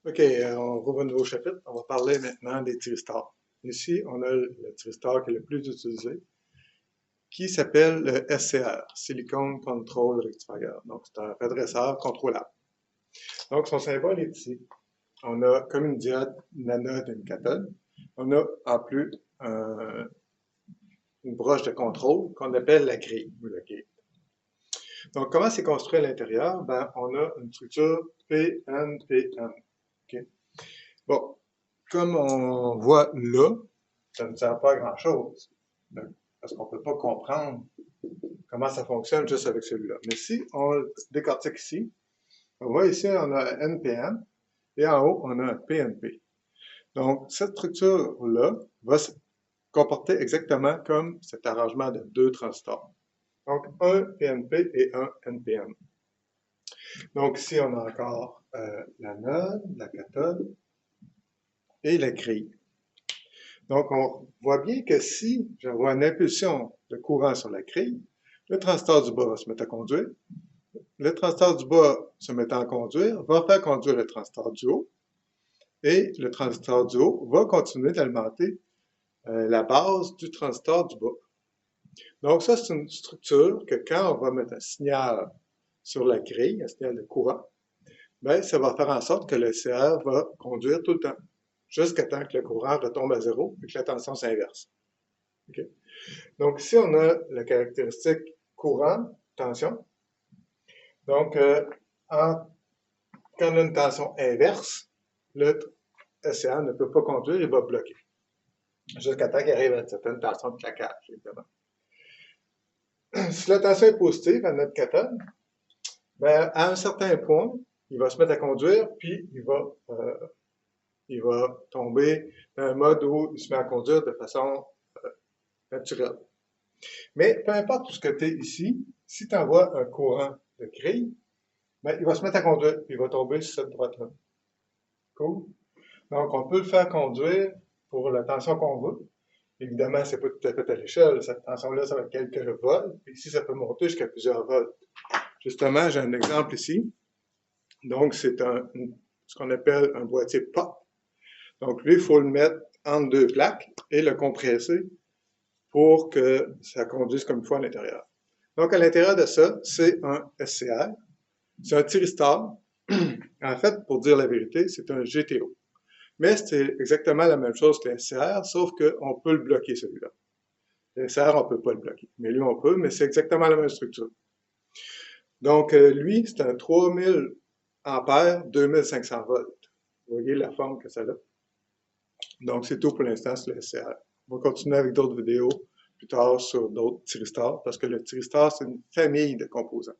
OK, on rouvre un nouveau chapitre. On va parler maintenant des thyristors. Ici, on a le thyristor qui est le plus utilisé, qui s'appelle le SCR, Silicon Control Rectifier. Donc, c'est un redresseur contrôlable. Donc, son symbole est ici. On a comme une diode, une anode et une cathode. On a en plus une broche de contrôle qu'on appelle la grille ou le gate. Donc, comment c'est construit à l'intérieur? Ben, on a une structure PNPN. OK? Bon, comme on voit là, ça ne sert pas à grand-chose, parce qu'on ne peut pas comprendre comment ça fonctionne juste avec celui-là. Mais si on le décortique ici, on voit ici, on a un NPN, et en haut, on a un PNP. Donc, cette structure-là va se comporter exactement comme cet arrangement de deux transistors. Donc, un PNP et un NPN. Donc, ici, on a encore l'anode, la cathode et la grille. Donc, on voit bien que si j'envoie une impulsion de courant sur la grille, le transistor du bas va se mettre à conduire. Le transistor du bas se mettant à conduire va faire conduire le transistor du haut. Et le transistor du haut va continuer d'alimenter la base du transistor du bas. Donc, ça, c'est une structure que quand on va mettre un signal sur la grille, un signal de courant, bien, ça va faire en sorte que le CR va conduire tout le temps, jusqu'à temps que le courant retombe à zéro et que la tension s'inverse. Okay? Donc, ici, on a la caractéristique courant-tension. Donc, quand on a une tension inverse, le SCR ne peut pas conduire, il va bloquer. Jusqu'à temps qu'il arrive à une certaine tension de claquage, évidemment. Si la tension est positive à notre cathode, ben, à un certain point, il va se mettre à conduire, puis il va tomber dans un mode où il se met à conduire de façon naturelle. Mais peu importe ce que tu es ici, si tu envoies un courant de grille, ben, il va se mettre à conduire, puis il va tomber sur cette droite-là. Cool? Donc, on peut le faire conduire pour la tension qu'on veut. Évidemment, c'est pas tout à fait à l'échelle. Cette tension-là, ça va être quelques volts. Puis ici, ça peut monter jusqu'à plusieurs volts. Justement, j'ai un exemple ici. Donc, c'est ce qu'on appelle un boîtier pop. Donc, lui, il faut le mettre entre deux plaques et le compresser pour que ça conduise comme il faut à l'intérieur. Donc, à l'intérieur de ça, c'est un SCR. C'est un thyristor. En fait, pour dire la vérité, c'est un GTO. Mais c'est exactement la même chose que le SCR, sauf qu'on peut le bloquer, celui-là. Le SCR, on ne peut pas le bloquer. Mais lui, on peut, mais c'est exactement la même structure. Donc, lui, c'est un 3000 ampères, 2500 volts. Vous voyez la forme que ça a. Donc, c'est tout pour l'instant sur le SCR. On va continuer avec d'autres vidéos plus tard sur d'autres thyristors, parce que le thyristor, c'est une famille de composants.